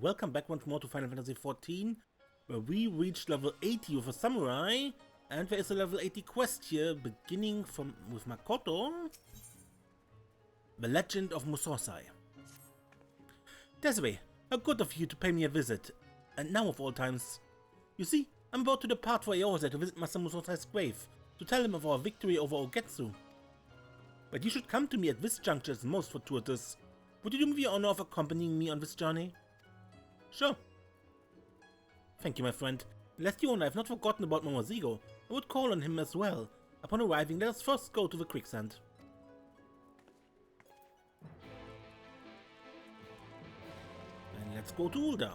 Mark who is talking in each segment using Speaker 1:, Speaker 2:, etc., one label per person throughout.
Speaker 1: welcome back once more to Final Fantasy XIV, where we reached level 80 with a samurai, and there is a level 80 quest here, beginning with Makoto, the Legend of Musosai. Desiree, how good of you to pay me a visit, and now of all times. You see, I'm about to depart for Aosa to visit Master Musosai's grave, to tell him of our victory over Ugetsu. But you should come to me at this juncture as most fortuitous. Would you do me the honor of accompanying me on this journey? Sure. Thank you, my friend. Lest you and I have not forgotten about Momozigo, I would call on him as well. Upon arriving, let us first go to the quicksand. And let's go to Ulda.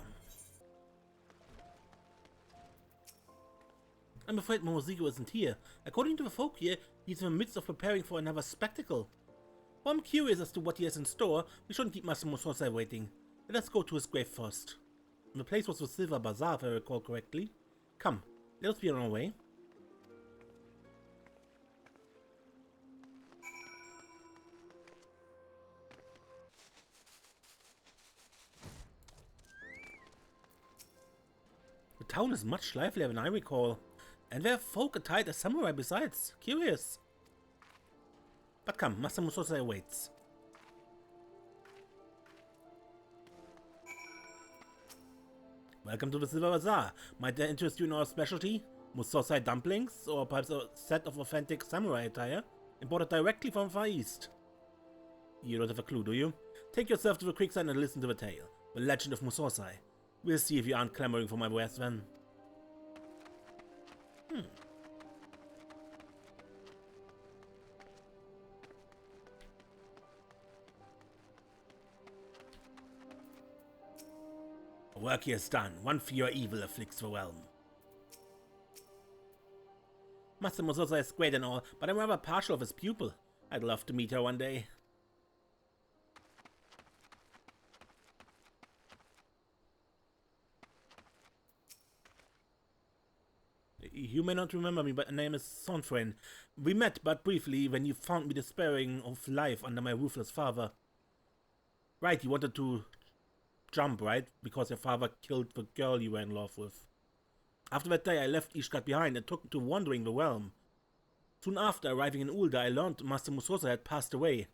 Speaker 1: I'm afraid Momozigo isn't here. According to the folk here, he's in the midst of preparing for another spectacle. While I'm curious as to what he has in store, we shouldn't keep Master Musosai waiting. Let us go to his grave first. The place was the Silver Bazaar, if I recall correctly. Come, let us be on our way. The town is much livelier than I recall. And there are folk attired as samurai besides. Curious. But come, Master Musosai awaits. Welcome to the Silver Bazaar. Might that interest you in our specialty? Musosai dumplings? Or perhaps a set of authentic samurai attire? Imported directly from Far East. You don't have a clue, do you? Take yourself to the quicksand and listen to the tale. The Legend of Musosai. We'll see if you aren't clamoring for my wares then. Work here is done. One fear evil afflicts the realm. Master Musosai is great and all, but I'm rather partial of his pupil. I'd love to meet her one day. You may not remember me, but my name is Sonfren. We met but briefly when you found me despairing of life under my ruthless father. Right, you wanted to jump, right? Because your father killed the girl you were in love with. After that day, I left Ishkat behind and took to wandering the realm. Soon after arriving in Ulda, I learned Master Musosai had passed away.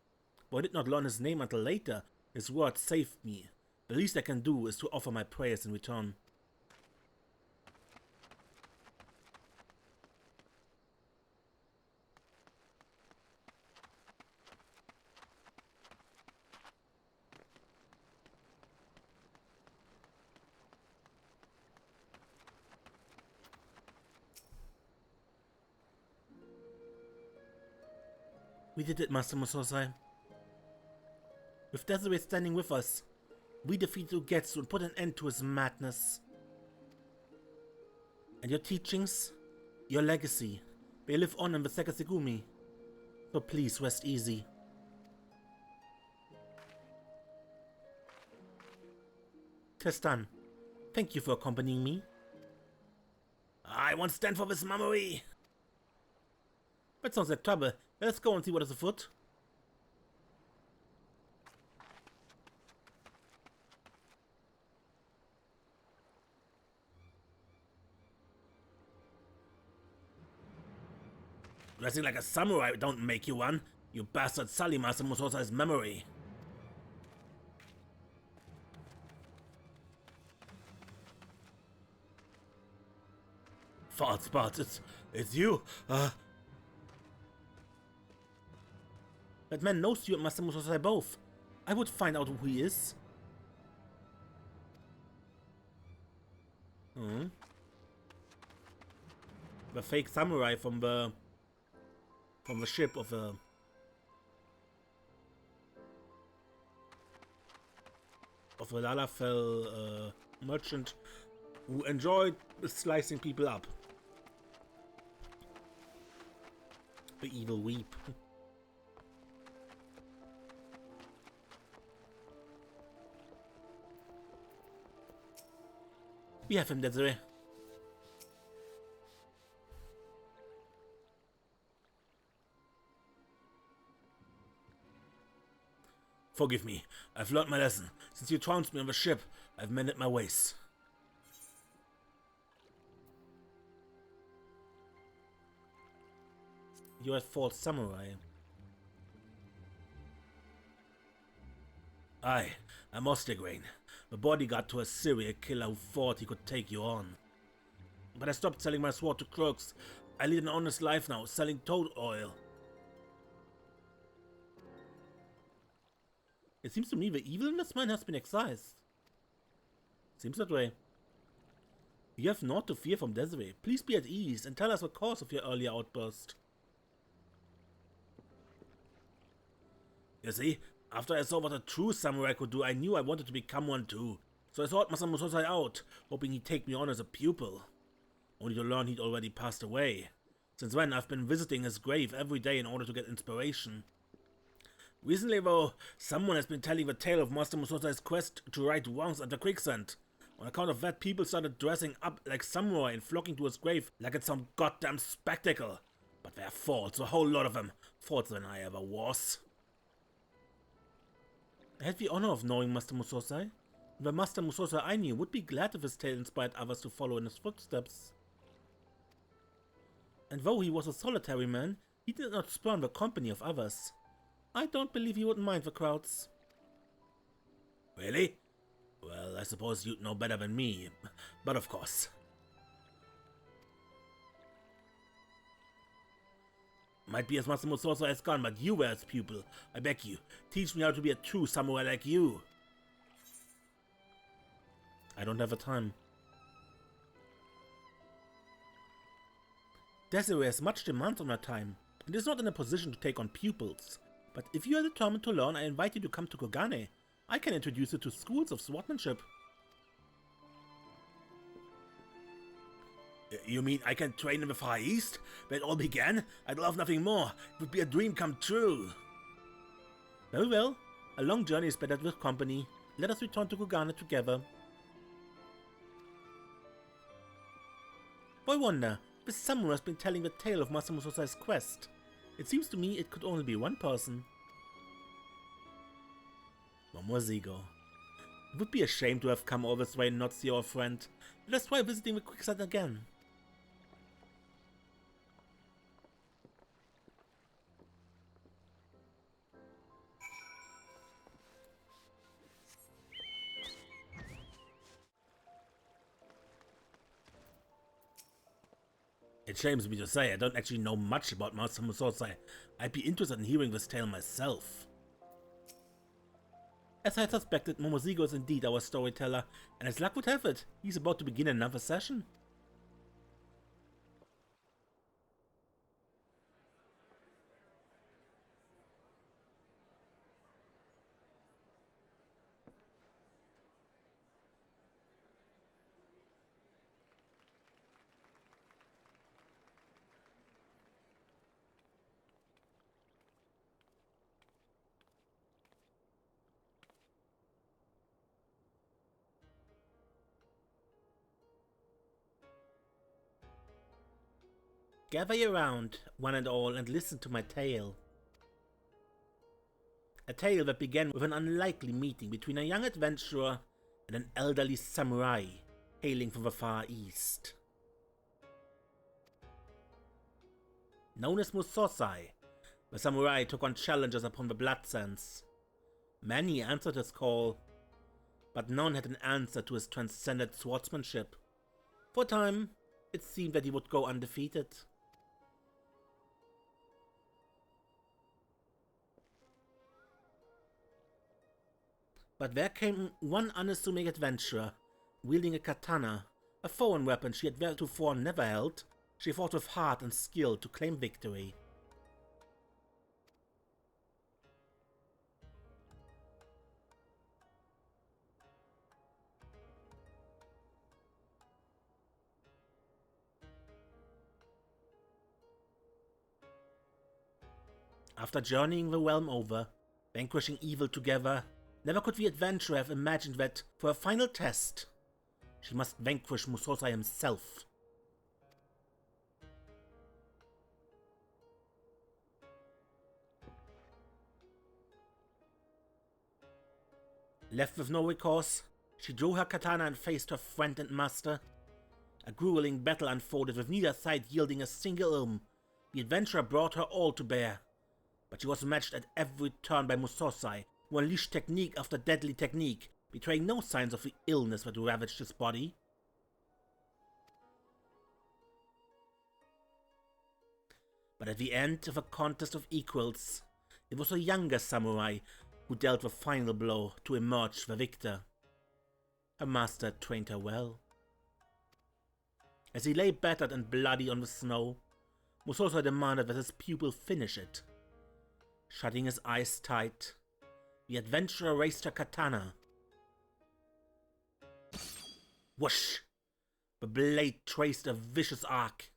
Speaker 1: But I did not learn his name until later. His word saved me. The least I can do is to offer my prayers in return. We did it, Master Musosai. With Desiree standing with us, we defeated Ugetsu and put an end to his madness. And your teachings, your legacy, they live on in the Sekasegumi. So please rest easy. Testan, thank you for accompanying me. I won't stand for this mummery. That sounds like trouble. Let's go and see what is afoot. Dressing like a samurai don't make you one. You bastard sully Master Musosai's memory. False spots, it's you. That man knows you and Master Musosai both. I would find out who he is. The fake samurai from the ship of a Lalafell merchant who enjoyed slicing people up. The evil weep. We have him, Desiree. Forgive me, I've learned my lesson. Since you trounced me on the ship, I've mended my ways. You're a false samurai. Aye, I'm Ostergrain, a bodyguard to a serial killer who thought he could take you on. But I stopped selling my sword to crooks. I lead an honest life now, selling toad oil. It seems to me the evil in this man has been excised. Seems that way. You have naught to fear from Desiree. Please be at ease and tell us the cause of your earlier outburst. You see, after I saw what a true samurai could do, I knew I wanted to become one too. So I sought Master Musosai out, hoping he'd take me on as a pupil. Only to learn he'd already passed away. Since then, I've been visiting his grave every day in order to get inspiration. Recently, though, someone has been telling the tale of Master Musosai's quest to right wrongs at the quicksand. On account of that, people started dressing up like samurai and flocking to his grave like it's some goddamn spectacle. But they're false, a whole lot of them. Falser than I ever was. I had the honor of knowing Master Musosai. The Master Musosai I knew would be glad if his tale inspired others to follow in his footsteps. And though he was a solitary man, he did not spurn the company of others. I don't believe he would mind the crowds. Really? Well, I suppose you'd know better than me, but of course. Might be as Master Musosai has gone, but you were his pupil. I beg you, teach me how to be a true samurai like you. I don't have the time. Desiree has much demands on her time, and is not in a position to take on pupils. But if you are determined to learn, I invite you to come to Kogane. I can introduce you to schools of swordsmanship. You mean I can train in the Far East? Where it all began? I'd love nothing more. It would be a dream come true. Very well. A long journey is better with company. Let us return to Kogane together. I wonder, this samurai has been telling the tale of Master Musosai's quest. It seems to me it could only be one person. One more Zigo. It would be a shame to have come all this way and not see our friend. Let us try visiting the quicksand again. It shames me to say I don't actually know much about Master Musosai. I'd be interested in hearing this tale myself. As I had suspected, Momozigo is indeed our storyteller, and as luck would have it, he's about to begin another session. Gather around, one and all, and listen to my tale. A tale that began with an unlikely meeting between a young adventurer and an elderly samurai hailing from the Far East. Known as Musosai, the samurai took on challenges upon the blood sands. Many answered his call, but none had an answer to his transcendent swordsmanship. For a time, it seemed that he would go undefeated. But there came one unassuming adventurer, wielding a katana, a foreign weapon she had theretofore never held. She fought with heart and skill to claim victory. After journeying the realm over, vanquishing evil together, never could the adventurer have imagined that, for a final test, she must vanquish Musosai himself. Left with no recourse, She drew her katana and faced her friend and master. A grueling battle unfolded with neither side yielding a single ilm. The adventurer brought her all to bear, but she was matched at every turn by Musosai, who unleashed technique after deadly technique, betraying no signs of the illness that ravaged his body. But at the end of a contest of equals, it was a younger samurai who dealt the final blow to emerge the victor. Her master trained her well. As he lay battered and bloody on the snow, Musosai demanded that his pupil finish it. Shutting his eyes tight, the adventurer raised her katana. Whoosh! The blade traced a vicious arc.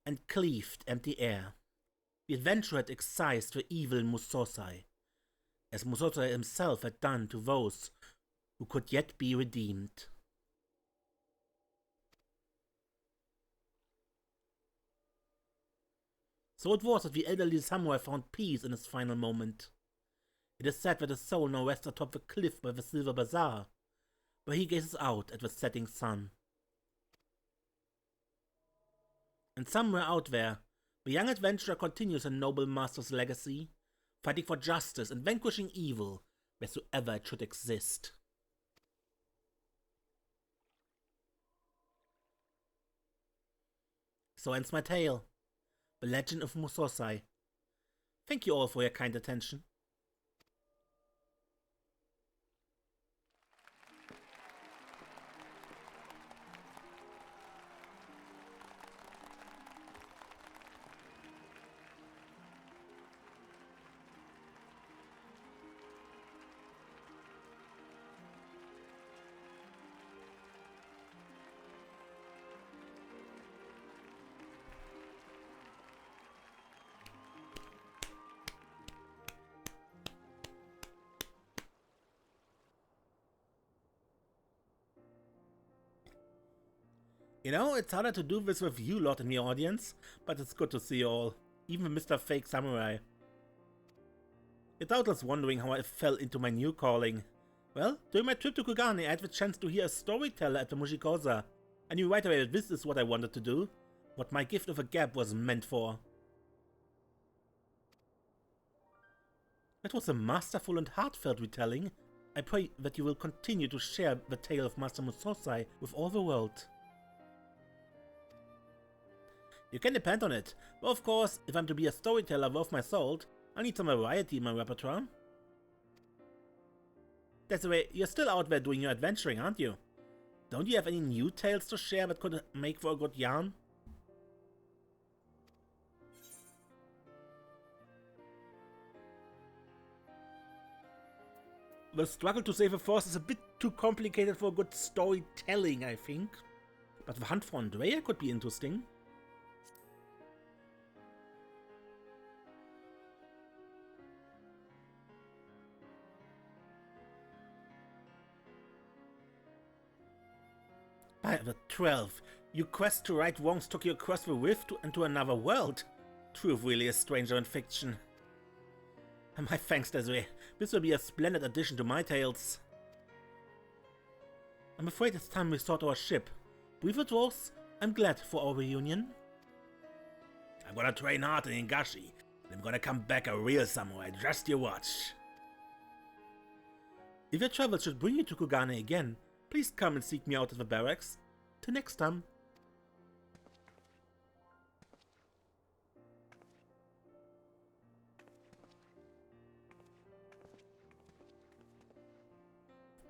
Speaker 1: And cleaved empty air. The adventurer had excised the evil Musosai, as Musosai himself had done to those who could yet be redeemed. So it was that the elderly samurai found peace in his final moment. It is said that his soul now rests atop the cliff by the Silver Bazaar, where he gazes out at the setting sun. And somewhere out there, the young adventurer continues her noble master's legacy, fighting for justice and vanquishing evil wheresoever it should exist. So ends my tale, The Legend of Musosai. Thank you all for your kind attention. You know, it's harder to do this with you lot in the audience, but it's good to see you all, even Mr. Fake Samurai. You're doubtless wondering how I fell into my new calling. Well, during my trip to Kugane, I had the chance to hear a storyteller at the Mushikosa. I knew right away that this is what I wanted to do, what my gift of a gab was meant for. It was a masterful and heartfelt retelling. I pray that you will continue to share the tale of Master Musosai with all the world. You can depend on it, but of course, if I'm to be a storyteller worth my salt, I need some variety in my repertoire. That's the way, you're still out there doing your adventuring, aren't you? Don't you have any new tales to share that could make for a good yarn? The struggle to save a force is a bit too complicated for good storytelling, I think. But the hunt for Andrea could be interesting. By the 12, you quest to right wrongs took you across the rift and to another world. Truth really is stranger in fiction. My thanks, Desiree. This will be a splendid addition to my tales. I'm afraid it's time we sort our ship. With it, Rose, I'm glad for our reunion. I'm gonna train hard in Ingashi, and I'm gonna come back a real samurai, just you watch. If your travels should bring you to Kugane again, please come and seek me out at the barracks. Till next time.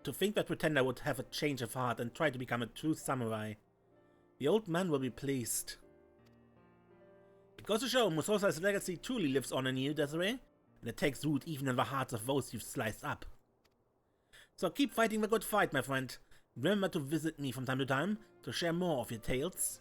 Speaker 1: To think that Pretender would have a change of heart and try to become a true samurai. The old man will be pleased. It goes to show Musosai's legacy truly lives on in you, Desiree, and it takes root even in the hearts of those you've sliced up. So keep fighting the good fight, my friend. Remember to visit me from time to time to share more of your tales.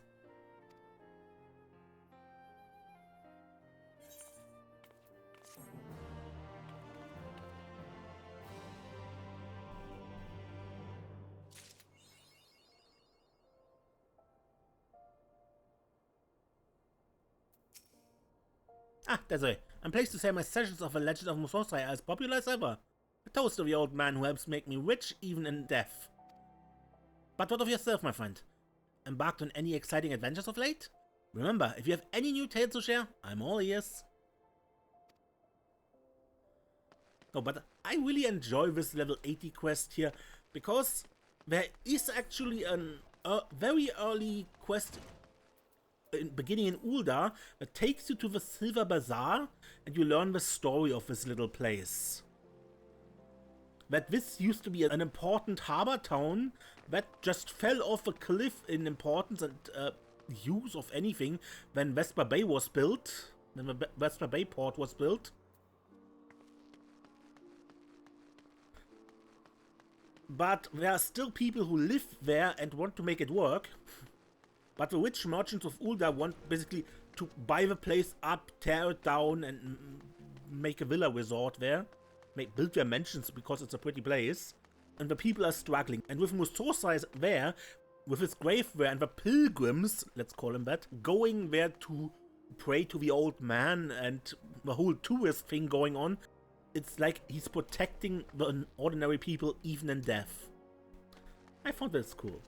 Speaker 1: Ah, that's right. I'm pleased to say my sessions of The Legend of Musosai are as popular as ever. A toast to the old man who helps make me rich even in death. But what of yourself, my friend? Embarked on any exciting adventures of late? Remember, if you have any new tales to share, I'm all ears. No, but I really enjoy this level 80 quest here, because there is actually a very early quest beginning in Ul'dah that takes you to the Silver Bazaar, and you learn the story of this little place. That this used to be an important harbor town that just fell off a cliff in importance and use of anything when Vesper Bay was built, when the Vesper Bay port was built. But there are still people who live there and want to make it work. But the rich merchants of Ul'dah want basically to buy the place up, tear it down, and make a villa resort there. Build their mansions because it's a pretty place. And the people are struggling. And with Musosai there, with his grave there, and the pilgrims, let's call them that, going there to pray to the old man and the whole tourist thing going on, it's like he's protecting the ordinary people even in death. I found that cool.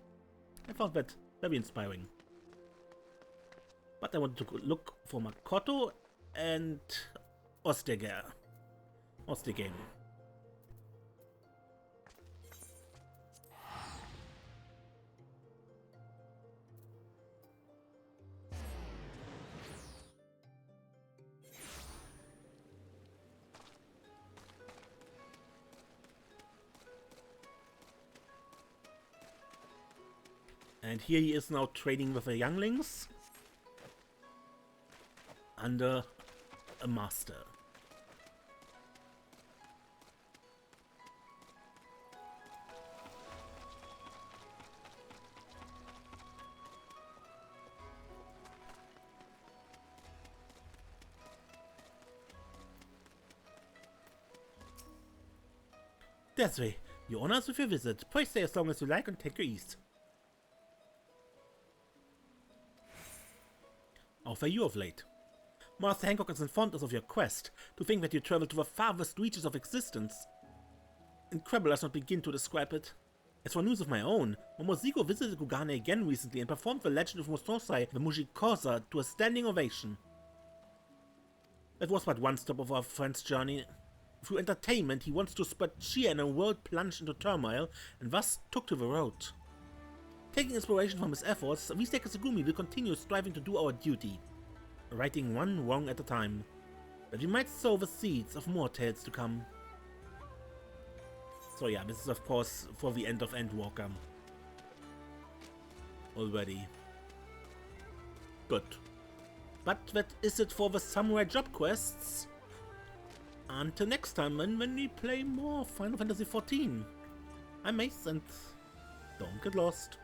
Speaker 1: I found that very inspiring. But I wanted to look for Makoto and Ostegame. And here he is now training with the younglings under a master. That's way. You honor us with your visit. Pray stay as long as you like and take your ease. How fare you of late? Master Hancock has informed us of your quest. To think that you traveled to the farthest reaches of existence. Incredible does not begin to describe it. As for news of my own, Momoziko visited Kugane again recently and performed the Legend of Musosai, the Mujikosa, to a standing ovation. That was but one step of our friend's journey. Through entertainment, he wants to spread cheer in a world plunged into turmoil, and thus took to the road. Taking inspiration from his efforts, we Kasugumi will continue striving to do our duty, righting one wrong at a time, that we might sow the seeds of more tales to come. So yeah, this is of course for the end of Endwalker. Already. Good. But that is it for the samurai job quests. Until next time, when we play more Final Fantasy XIV. I'm Mace, and don't get lost.